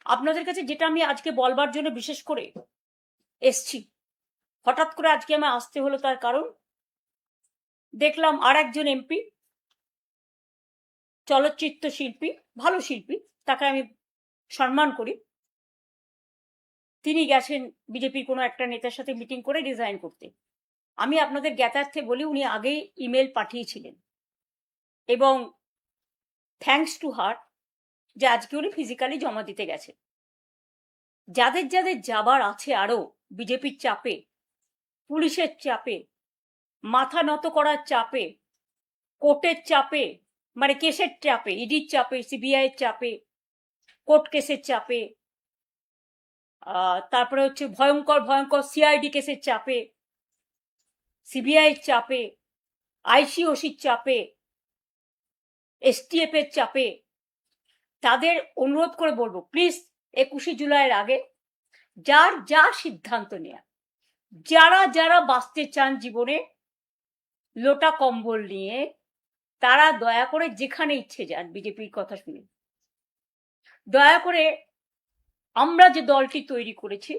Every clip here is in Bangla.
আপনাদের কাছে যেটা আমি আজকে বলবার জন্য বিশেষ করে এসছি, হঠাৎ করে আজকে আমার আসতে হলো, তার কারণ দেখলাম আর একজন এমপি, চলচ্চিত্র শিল্পী, ভালো শিল্পী, তাকে আমি সম্মান করি, তিনি গেছেন বিজেপির কোনো একটা নেতার সাথে মিটিং করে রিজাইন করতে। আমি আপনাদের জ্ঞাতার্থে বলি, উনি আগেই ইমেল পাঠিয়েছিলেন এবং থ্যাঙ্কস টু হার যে আজকে উনি ফিজিক্যালি জমা দিতে গেছেন। যাদের যাদের যাবার আছে আরো বিজেপির চাপে, পুলিশের চাপে, মাথা নত করার চাপে, কোর্টের চাপে, মানে কেসের চাপে, ইডির চাপে, সিবিআই এর চাপে, কোর্ট কেসের চাপে, তারপরে হচ্ছে ভয়ঙ্কর ভয়ঙ্কর সিআইডি কেসের চাপে, সিবিআই এর চাপে, আইসিওসির চাপে, এসটিএফ এর চাপে, তাদের অনুরোধ করে বলবো, প্লিজ 21শে জুলাইয়ের আগে যার যা সিদ্ধান্ত নেয়া, যারা যারা বাঁচতে চান জীবনে লোটা কম্বল নিয়ে, তারা দয়া করে যেখানে ইচ্ছে যান বিজেপির কথা শুনে। দয়া করে আমরা যে দলটি তৈরি করেছি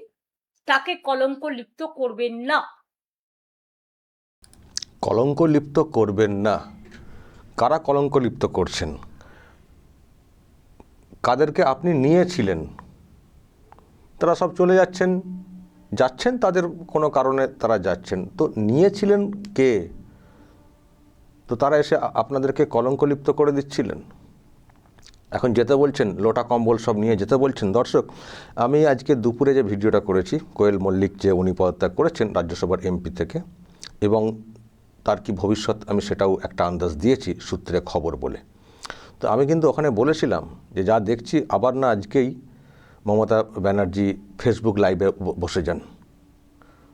তাকে কলঙ্ক লিপ্ত করবেন না। কলঙ্ক লিপ্ত করবেন না? কারা কলঙ্ক লিপ্ত করছেন? কাদেরকে আপনি নিয়েছিলেন তারা সব চলে যাচ্ছেন তাদের কোনো কারণে তারা যাচ্ছেন, তো নিয়েছিলেন কে? তো তারা এসে আপনাদেরকে কলঙ্ক লিপ্ত করে দিচ্ছিলেন। এখন যেতে বলছেন, লোটা কম্বল সব নিয়ে যেতে বলছেন। দর্শক, আমি আজকে দুপুরে যে ভিডিওটা করেছি, কোয়েল মল্লিক যে উনি পদত্যাগ করেছেন রাজ্যসভার এমপি থেকে, এবং তার কি ভবিষ্যৎ, আমি সেটাও একটা আন্দাজ দিয়েছি সূত্রে খবর বলে। তো আমি কিন্তু ওখানে বলেছিলাম যে যা দেখছি আবার না আজকেই মমতা ব্যানার্জি ফেসবুক লাইভে বসে যান।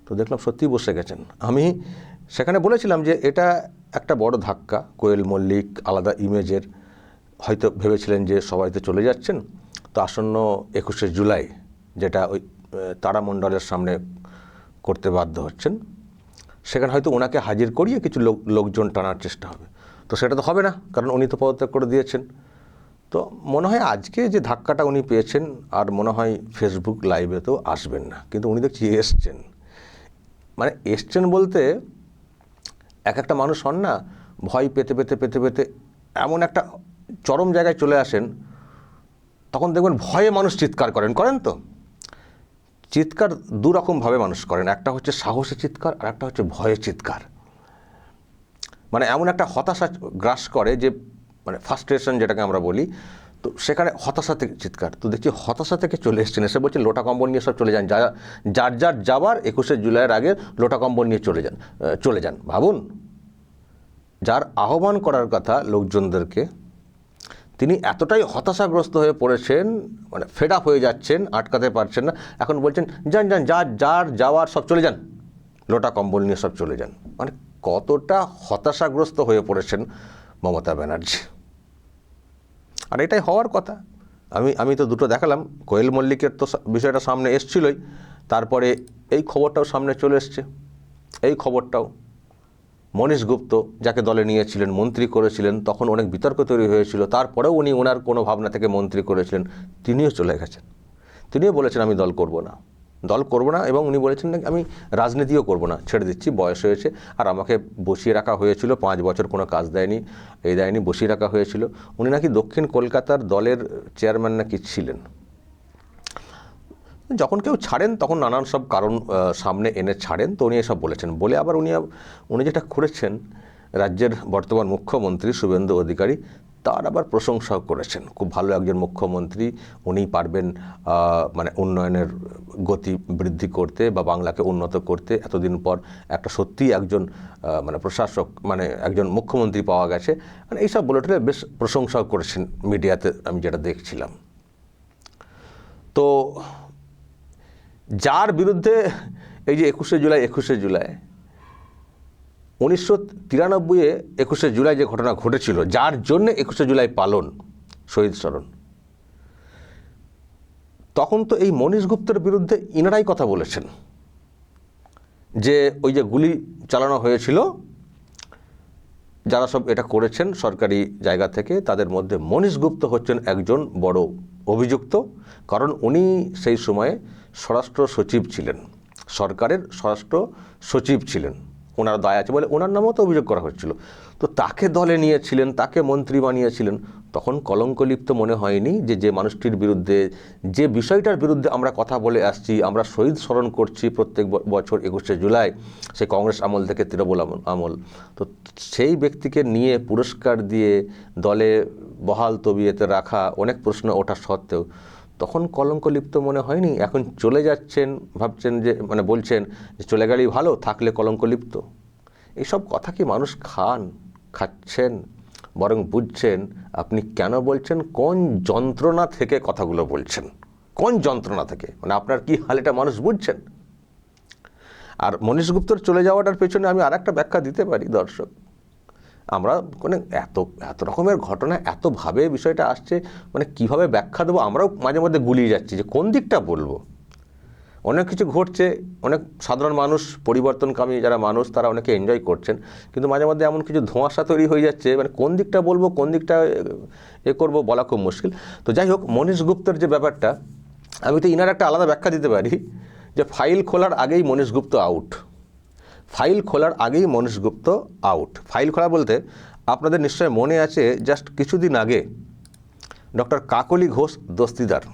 তো দেখলাম সত্যিই বসে গেছেন। আমি সেখানে বলেছিলাম যে এটা একটা বড় ধাক্কা। কোয়েল মল্লিক আলাদা ইমেজের, হয়তো ভেবেছিলেন যে সবাই তো চলে যাচ্ছেন, তো আসন্ন 21শে জুলাই যেটা ওই তারামণ্ডলের সামনে করতে বাধ্য হচ্ছেন, সেখানে হয়তো ওনাকে হাজির করিয়ে কিছু লোকজন টানার চেষ্টা হবে। তো সেটা তো হবে না, কারণ উনি তো পদত্যাগ করে দিয়েছেন। তো মনে হয় আজকে যে ধাক্কাটা উনি পেয়েছেন, আর মনে হয় ফেসবুক লাইভে তো আসবেন না, কিন্তু উনি দেখছি এসছেন। মানে এসছেন বলতে এক একটা মানুষ হন না, ভয় পেতে পেতে পেতে পেতে এমন একটা চরম জায়গায় চলে আসেন, তখন দেখবেন ভয়ে মানুষ চিৎকার করেন তো। চিৎকার দুরকমভাবে মানুষ করেন, একটা হচ্ছে সাহসী চিৎকার আর একটা হচ্ছে ভয়ে চিৎকার। মানে এমন একটা হতাশা গ্রাস করে যে, মানে ফ্রাস্ট্রেশন যেটাকে আমরা বলি, তো সেখানে হতাশা থেকে চিৎকার। তো দেখছি হতাশা থেকে চলে এসছেন, এসে বলছে লোটা কম্বল নিয়ে সব চলে যান, যার যাবার 21শে জুলাইয়ের আগে লোটা কম্বল নিয়ে চলে যান। ভাবুন, যার আহ্বান করার কথা লোকজনদেরকে, তিনি এতটাই হতাশাগ্রস্ত হয়ে পড়েছেন, মানে ফেড আপ হয়ে যাচ্ছেন, আটকাতে পারছেন না। এখন বলছেন যান যার যাওয়ার সব চলে যান, লোটা কম্বল নিয়ে সব চলে যান। মানে কতটা হতাশাগ্রস্ত হয়ে পড়েছেন মমতা ব্যানার্জি। আর এটাই হওয়ার কথা। আমি তো দুটো দেখালাম, কোয়েল মল্লিকের তো বিষয়টা সামনে এসছিলই, তারপরে এই খবরটাও সামনে চলে এসছে। এই খবরটাও মনীশ গুপ্ত, যাকে দলে নিয়েছিলেন, মন্ত্রী করেছিলেন, তখন অনেক বিতর্ক তৈরি হয়েছিল, তারপরেও উনি ওনার কোনো ভাবনা থেকে মন্ত্রী করেছিলেন, তিনিও চলে গেছেন। তিনিও বলেছেন আমি দল করব না, এবং উনি বলেছেন আমি রাজনীতিও করব না, ছেড়ে দিচ্ছি, বয়স হয়েছে। আর আমাকে বসিয়ে রাখা হয়েছিল 5 বছর, কোনো কাজ দেয়নি, বসিয়ে রাখা হয়েছিল। উনি নাকি দক্ষিণ কলকাতার দলের চেয়ারম্যান নাকি ছিলেন। যখন কেউ ছাড়েন তখন নানান সব কারণ সামনে এনে ছাড়েন, তো উনি এসব বলেছেন। বলে আবার উনি যেটা করেছেন, রাজ্যের বর্তমান মুখ্যমন্ত্রী শুভেন্দু অধিকারী, তার আবার প্রশংসাও করেছেন। খুব ভালো একজন মুখ্যমন্ত্রী, উনি পারবেন মানে উন্নয়নের গতি বৃদ্ধি করতে বা বাংলাকে উন্নত করতে। এতদিন পর একটা সত্যিই একজন মানে প্রশাসক, মানে একজন মুখ্যমন্ত্রী পাওয়া গেছে, মানে এইসব বলে বেশ প্রশংসাও করেছেন মিডিয়াতে, আমি যেটা দেখছিলাম। তো যার বিরুদ্ধে এই যে 21শে জুলাই 1993-এ 21শে জুলাই যে ঘটনা ঘটেছিল, যার জন্য 21শে জুলাই পালন, শহীদ স্মরণ, তখন তো এই মনীশ গুপ্তের বিরুদ্ধে ইনারাই কথা বলেছেন যে ওই যে গুলি চালানো হয়েছিল, যারা সব এটা করেছেন সরকারি জায়গা থেকে, তাদের মধ্যে মনীশ গুপ্ত হচ্ছেন একজন বড় অভিযুক্ত, কারণ উনি সেই সময়ে স্বরাষ্ট্র সচিব ছিলেন, সরকারের স্বরাষ্ট্র সচিব ছিলেন, ওনার দায় আছে বলে ওনার নামেও তো অভিযোগ করা হচ্ছিল। তো তাকে দলে নিয়েছিলেন, তাকে মন্ত্রী বানিয়েছিলেন, তখন কলঙ্কলিপ্ত মনে হয়নি যে মানুষটির বিরুদ্ধে, যে বিষয়টার বিরুদ্ধে আমরা কথা বলে আসছি, আমরা শহীদ স্মরণ করছি প্রত্যেক বছর 21শে জুলাই, সে কংগ্রেস আমল থেকে তৃণমূল আমল, তো সেই ব্যক্তিকে নিয়ে পুরস্কার দিয়ে দলে বহাল তবিয়েতে রাখা, অনেক প্রশ্ন ওঠা সত্ত্বেও তখন কলঙ্কলিপ্ত মনে হয়নি। এখন চলে যাচ্ছেন, ভাবছেন যে বলছেন যে চলে গেলেই ভালো, থাকলে কলঙ্কলিপ্ত। এইসব কথা কি মানুষ খাচ্ছেন? বরং বুঝছেন আপনি কেন বলছেন, কোন যন্ত্রণা থেকে কথাগুলো বলছেন, কোন যন্ত্রণা থেকে, আপনার কি হাল, এটা মানুষ বুঝছেন। আর মনীশ গুপ্তর চলে যাওয়াটার পেছনে আমি আরেকটা ব্যাখ্যা দিতে পারি। দর্শক, আমরা এত রকমের ঘটনা, এতভাবে বিষয়টা আসছে, কিভাবে ব্যাখ্যা দেবো আমরাও মাঝে মধ্যে গুলিয়ে যাচ্ছি যে কোন দিকটা বলবো। অনেক কিছু ঘটছে, অনেক সাধারণ মানুষ, পরিবর্তনকামী যারা মানুষ, তারা অনেকে এনজয় করছেন, কিন্তু মাঝে মধ্যে এমন কিছু ধোঁয়াশা তৈরি হয়ে যাচ্ছে, কোন দিকটা বলবো, কোন দিকটা করবো বলা খুব মুশকিল। তো যাই হোক, মনীশ গুপ্তর যে ব্যাপারটা, আমি তো ইনার একটা আলাদা ব্যাখ্যা দিতে পারি যে ফাইল খোলার আগেই মনীশ গুপ্ত আউট। ফাইল খোলার আগেই মনীশ গুপ্ত আউট। ফাইল খোলা বলতে আপনাদের নিশ্চয় মনে আছে, জাস্ট কিছুদিন আগে ডক্টর কাকলি ঘোষ দস্তিদার,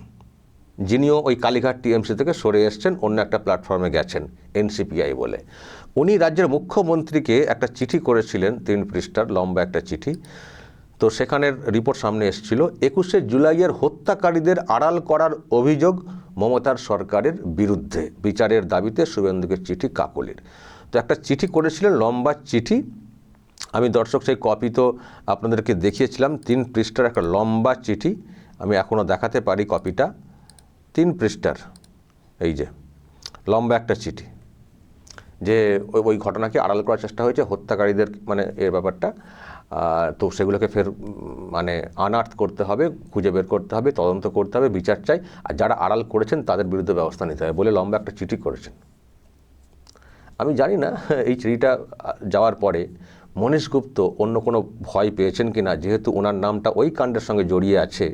যিনিও ওই কালীঘাট টিএমসি থেকে সরে এসছেন, অন্য একটা প্ল্যাটফর্মে গেছেন এনসিপিআই বলে, উনি রাজ্যের মুখ্যমন্ত্রীকে একটা চিঠি করেছিলেন, 3 পৃষ্ঠার লম্বা একটা চিঠি। তো সেখানের রিপোর্ট সামনে এসেছিল, 21শে জুলাইয়ের হত্যাকারীদের আড়াল করার অভিযোগ মমতার সরকারের বিরুদ্ধে, বিচারের দাবিতে শুভেন্দুকে চিঠি কাকলির। তো একটা চিঠি করেছিলেন, লম্বা চিঠি। আমি দর্শক সেই কপি তো আপনাদেরকে দেখিয়েছিলাম, 3 পৃষ্ঠার একটা লম্বা চিঠি, আমি এখনও দেখাতে পারি কপিটা। 3 পৃষ্ঠার এই যে লম্বা একটা চিঠি, যে ওই ঘটনাকে আড়াল করার চেষ্টা হয়েছে, হত্যাকারীদের এর ব্যাপারটা। তো সেগুলোকে ফের আনআর্থ করতে হবে, খুঁজে বের করতে হবে, তদন্ত করতে হবে, বিচার চাই, আর যারা আড়াল করেছেন তাদের বিরুদ্ধে ব্যবস্থা নিতে হবে বলে লম্বা একটা চিঠি করেছেন। আমি জানি না এই চিঠিটা যাওয়ার পরে মনীশ গুপ্ত অন্য কোনো ভয় পেয়েছেন কিনা, যেহেতু ওনার নামটা ওই কাণ্ডের সঙ্গে জড়িয়ে আছে।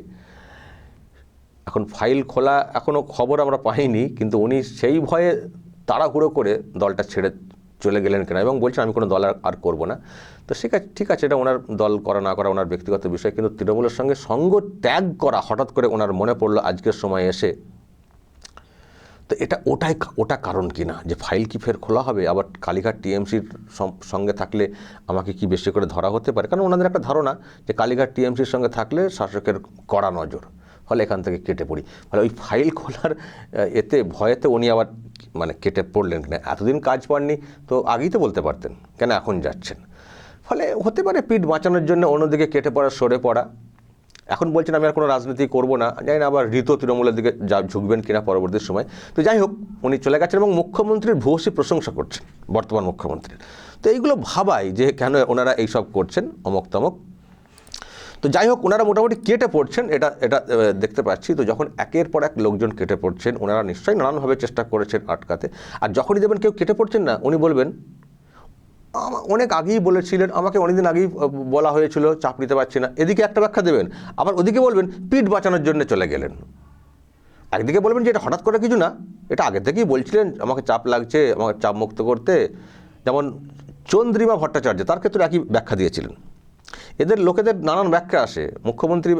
এখন ফাইল খোলা এখনও খবর আমরা পাইনি, কিন্তু উনি সেই ভয়ে তাড়াহুড়ো করে দলটা ছেড়ে চলে গেলেন কিনা, এবং বলছেন আমি কোনো দল আর করব না। তো ঠিক আছে, এটা ওনার দল করা না করা ওনার ব্যক্তিগত বিষয়, কিন্তু তৃণমূলের সঙ্গে সঙ্গ ত্যাগ করা হঠাৎ করে ওনার মনে পড়লো আজকের সময় এসে। তো ওটা কারণ কিনা, যে ফাইল কি ফের খোলা হবে, আবার কালীঘাট টিএমসির সঙ্গে থাকলে আমাকে কি বেশি করে ধরা হতে পারে, কারণ ওনাদের একটা ধারণা যে কালীঘাট টিএমসির সঙ্গে থাকলে শাসকের কড়া নজর, ফলে এখান থেকে কেটে পড়ি। ফলে ওই ফাইল খোলার ভয়েতে উনি আবার কেটে পড়লেন কিনা। এতদিন কাজ পাননি তো আগেই তো বলতে পারতেন, কেন এখন যাচ্ছেন। ফলে হতে পারে পিঠ বাঁচানোর জন্য অন্যদিকে কেটে পড়া, সরে পড়া। এখন বলছেন আমি আর কোনো রাজনীতি করব না, জানি না আবার ঋত তৃণমূলের দিকে ঝুঁকবেন কিনা পরবর্তী সময়। তো যাই হোক, উনি চলে গেছেন এবং মুখ্যমন্ত্রীর ভূয়সী প্রশংসা করছেন, বর্তমান মুখ্যমন্ত্রীর। তো এইগুলো ভাবাই যে কেন ওনারা এইসব করছেন, অমক তমক। তো যাই হোক, ওনারা মোটামুটি কেটে পড়ছেন, এটা দেখতে পাচ্ছি। তো যখন একের পর এক লোকজন কেটে পড়ছেন, ওনারা নিশ্চয়ই নানানভাবে চেষ্টা করেছেন আটকাতে। আর যখনই দেবেন কেউ কেটে পড়ছেন না, উনি বলবেন অনেক আগেই বলেছিলেন, আমাকে অনেকদিন আগেই বলা হয়েছিল, চাপ নিতে পারছি না। এদিকে একটা ব্যাখ্যা দেবেন, আবার ওদিকে বলবেন পিঠ বাঁচানোর জন্য চলে গেলেন। একদিকে বলবেন যে এটা হঠাৎ করে কিছু না, এটা আগে থেকেই বলছিলেন আমাকে চাপ লাগছে, আমাকে চাপ মুক্ত করতে। যেমন চন্দ্রিমা ভট্টাচার্য, তার ক্ষেত্রে একই ব্যাখ্যা দিয়েছিলেন। এদের লোকেদের নানান ব্যাখ্যা আসে। মুখ্যমন্ত্রী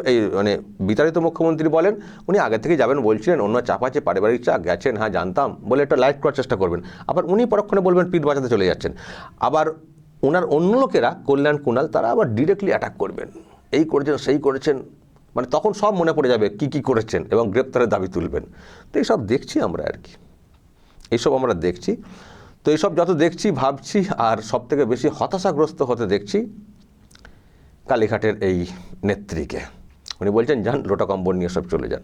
বিতাড়িত মুখ্যমন্ত্রী বলেন উনি আগে থেকেই যাবেন বলছিলেন, অন্য চাপ আছে, পারিবারিক চাপ, গেছেন, হ্যাঁ জানতাম বলে একটা লাইট করার চেষ্টা করবেন। আবার উনি পরক্ষণে বলবেন পিঠ বাঁচাতে চলে যাচ্ছেন। আবার ওনার অন্য লোকেরা, কল্যাণ কুণাল, তারা আবার ডিরেক্টলি অ্যাটাক করবেন, এই করেছেন সেই করেছেন, তখন সব মনে পড়ে যাবে কি করেছেন এবং গ্রেপ্তারের দাবি তুলবেন। তো এইসব দেখছি আমরা আর কি, এইসব আমরা দেখছি। তো এইসব যত দেখছি, ভাবছি, আর সব থেকে বেশি হতাশাগ্রস্ত হতে দেখছি কালীঘাটের এই নেত্রীকে। উনি বলছেন যান লোটা কম্বল নিয়ে সব চলে যান।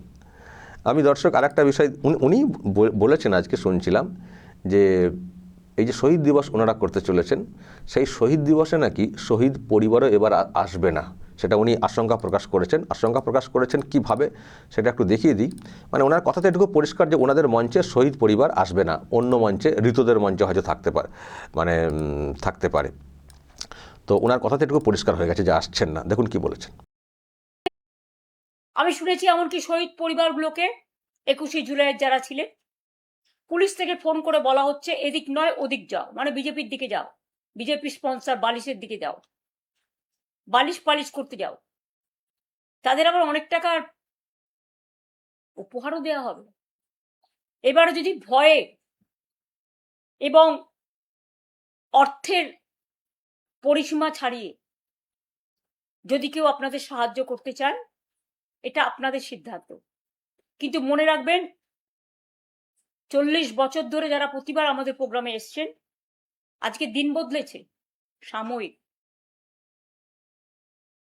আমি দর্শক আরেকটা বিষয় উনি বলেছেন, আজকে শুনছিলাম যে এই যে শহীদ দিবস ওনারা করতে চলেছেন, সেই শহীদ দিবসে নাকি শহীদ পরিবারও এবার আসবে না, সেটা উনি আশঙ্কা প্রকাশ করেছেন কীভাবে সেটা একটু দেখিয়ে দিই। ওনার কথাতে এটুকু পরিষ্কার যে ওনাদের মঞ্চে শহীদ পরিবার আসবে না, অন্য মঞ্চে, ঋতুদের মঞ্চে হয়তো থাকতে পারে। তো ওনার কথাতে এটুকু পরিষ্কার হয়ে গেছে যে আসছেন না। দেখুন কি বলেছেন। আমি শুনেছি এমনকি শহীদ পরিবারগুলোকে 21শে জুলাইয়ের যারা ছিলেন, পুলিশ থেকে ফোন করে বলা হচ্ছে এদিক নয় ওদিক যাও, মানে বিজেপির দিকে যাও, বিজেপি স্পন্সর বালিশের দিকে যাও, বালিশ পালিশ করতে যাও। তাদের আবার অনেক টাকার উপহারও দেওয়া হবে। এবারে যদি ভয়ে এবং অর্থের পরিসীমা ছাড়িয়ে যদি কেউ আপনাদের সাহায্য করতে চান, এটা আপনাদের সিদ্ধান্ত। কিন্তু মনে রাখবেন, 40 বছর ধরে যারা প্রতিবার আমাদের প্রোগ্রামে এসছেন, আজকে দিন বদলেছে, সাময়িক।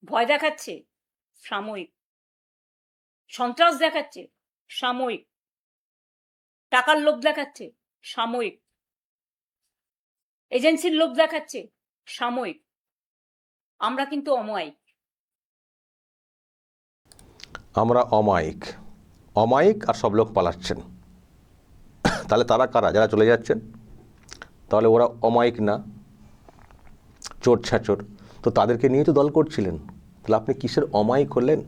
ভয় দেখাচ্ছে, সাময়িক। সন্ত্রাস দেখাচ্ছে, সাময়িক। টাকার লোভ দেখাচ্ছে, সাময়িক। এজেন্সির লোভ দেখাচ্ছে, সাময়িক। আমরা কিন্তু অমায়িক। আমরা অমায়িক, অমায়িক আর সব লোক পালাচ্ছেন। তাহলে তারা কারা যারা চলে যাচ্ছেন? তাহলে ওরা অমায়িক না, চোর ছ্যাচোর। তো তাদেরকে নিয়ে তো দল করছিলেন, তাহলে আপনি কিসের অমায়িক হলেন?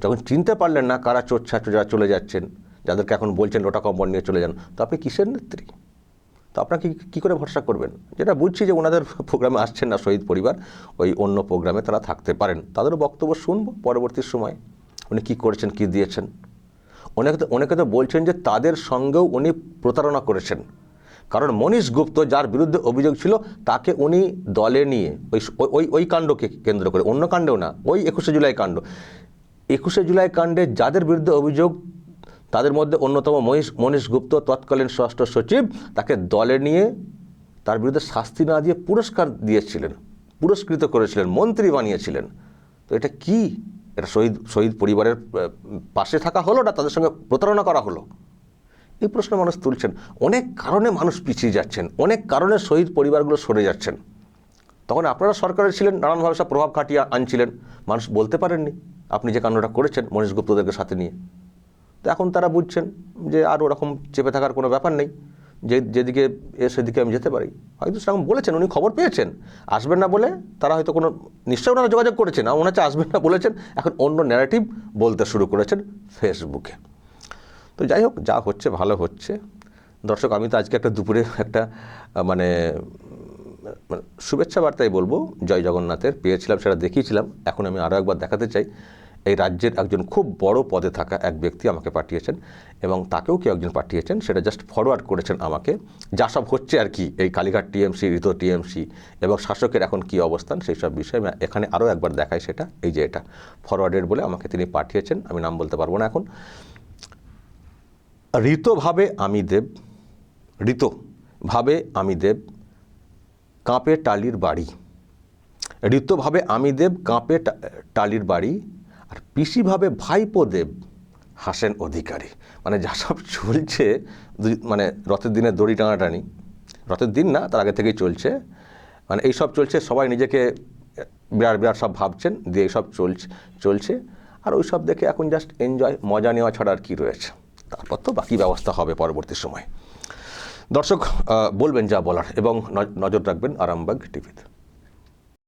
যখন চিনতে পারলেন না কারা চোর ছ্যাচোর যারা চলে যাচ্ছেন, যাদেরকে এখন বলছেন লোটা কম্বল নিয়ে চলে যান, তো আপনি কিসের নেত্রী? তো আপনাকে কী করে ভরসা করবেন? যেটা বুঝছি যে ওনাদের প্রোগ্রামে আসছেন না শহীদ পরিবার, ওই অন্য প্রোগ্রামে তারা থাকতে পারেন, তাদেরও বক্তব্য শুনবো পরবর্তী সময়, উনি কী করেছেন, কী দিয়েছেন। অনেকে তো বলছেন যে তাদের সঙ্গেও উনি প্রতারণা করেছেন, কারণ মনীষ গুপ্ত যার বিরুদ্ধে অভিযোগ ছিল তাকে উনি দলে নিয়ে ওই কাণ্ডকে কেন্দ্র করে, অন্য কাণ্ডেও না, ওই 21শে জুলাই কাণ্ড, 21শে জুলাই কাণ্ডে যাদের বিরুদ্ধে অভিযোগ তাদের মধ্যে অন্যতম মনীষ গুপ্ত, তৎকালীন স্বরাষ্ট্র সচিব, তাকে দলে নিয়ে তার বিরুদ্ধে শাস্তি না দিয়ে পুরস্কার দিয়েছিলেন, পুরস্কৃত করেছিলেন, মন্ত্রী বানিয়েছিলেন। তো এটা কি? এটা শহীদ পরিবারের পাশে থাকা হলো না তাদের সঙ্গে প্রতারণা করা হলো? এই প্রশ্ন মানুষ তুলছেন। অনেক কারণে মানুষ পিছিয়ে যাচ্ছেন, অনেক কারণে শহীদ পরিবারগুলো সরে যাচ্ছেন। তখন আপনারা সরকারে ছিলেন, নানানভাবে সব প্রভাব খাটিয়ে আনছিলেন, মানুষ বলতে পারেননি আপনি যে কাণ্ডটা করেছেন মনীষ গুপ্তদেরকে সাথে নিয়ে। তো এখন তারা বুঝছেন যে আর ওরকম চেপে থাকার কোনো ব্যাপার নেই, যেদিকে সেদিকে আমি যেতে পারি। হয়তো সেরকম বলেছেন, উনি খবর পেয়েছেন, আসবেন না বলে তারা হয়তো কোনো, নিশ্চয়ই ওনারা যোগাযোগ করেছেন, আর ওনার আসবেন না বলেছেন, এখন অন্য ন্যারেটিভ বলতে শুরু করেছেন ফেসবুকে। তো যাই হোক, যা হচ্ছে ভালো হচ্ছে। দর্শক, আমি তো আজকে একটা দুপুরে একটা মানে শুভেচ্ছা বার্তাই বলবো জয় জগন্নাথের পেয়েছিলাম, সেটা দেখিয়েছিলাম। এখন আমি আরও একবার দেখাতে চাই। এই রাজ্যের একজন খুব বড় পদে থাকা এক ব্যক্তি আমাকে পাঠিয়েছেন, এবং তাকেও কেউ একজন পাঠিয়েছেন, সেটা জাস্ট ফরওয়ার্ড করেছেন আমাকে, যা সব হচ্ছে আর কি, এই কালীঘাট টিএমসি, ঋত টিএমসি এবং শাসকের এখন কি অবস্থান, সেই সব বিষয়ে আমি এখানে আরও একবার দেখাই। সেটা এই যে এটা ফরওয়ার্ডেড বলে আমাকে তিনি পাঠিয়েছেন, আমি নাম বলতে পারবো না এখন। ঋতভাবে আমি দেব, ঋতভাবে আমি দেব, কাঁপে টালির বাড়ি। ঋতভাবে আমি দেব, কাঁপে টালির বাড়ি, আর পিসিভাবে ভাইপো দেব, হাসেন অধিকারী। মানে যা সব চলছে, মানে রথের দিনে দড়ি টানাটানি, রথের দিন না, তার আগে থেকেই চলছে, মানে এইসব চলছে, সবাই নিজেকে বিরাট বিরাট সব ভাবছেন, দিয়ে এইসব চলছে। আর ওই সব দেখে এখন জাস্ট এনজয়, মজা নেওয়া ছাড়া আর কী রয়েছে। তারপর তো বাকি ব্যবস্থা হবে পরবর্তী সময়। দর্শক, বলবেন যা বলার এবং নজর রাখবেন আরামবাগ টিভিতে।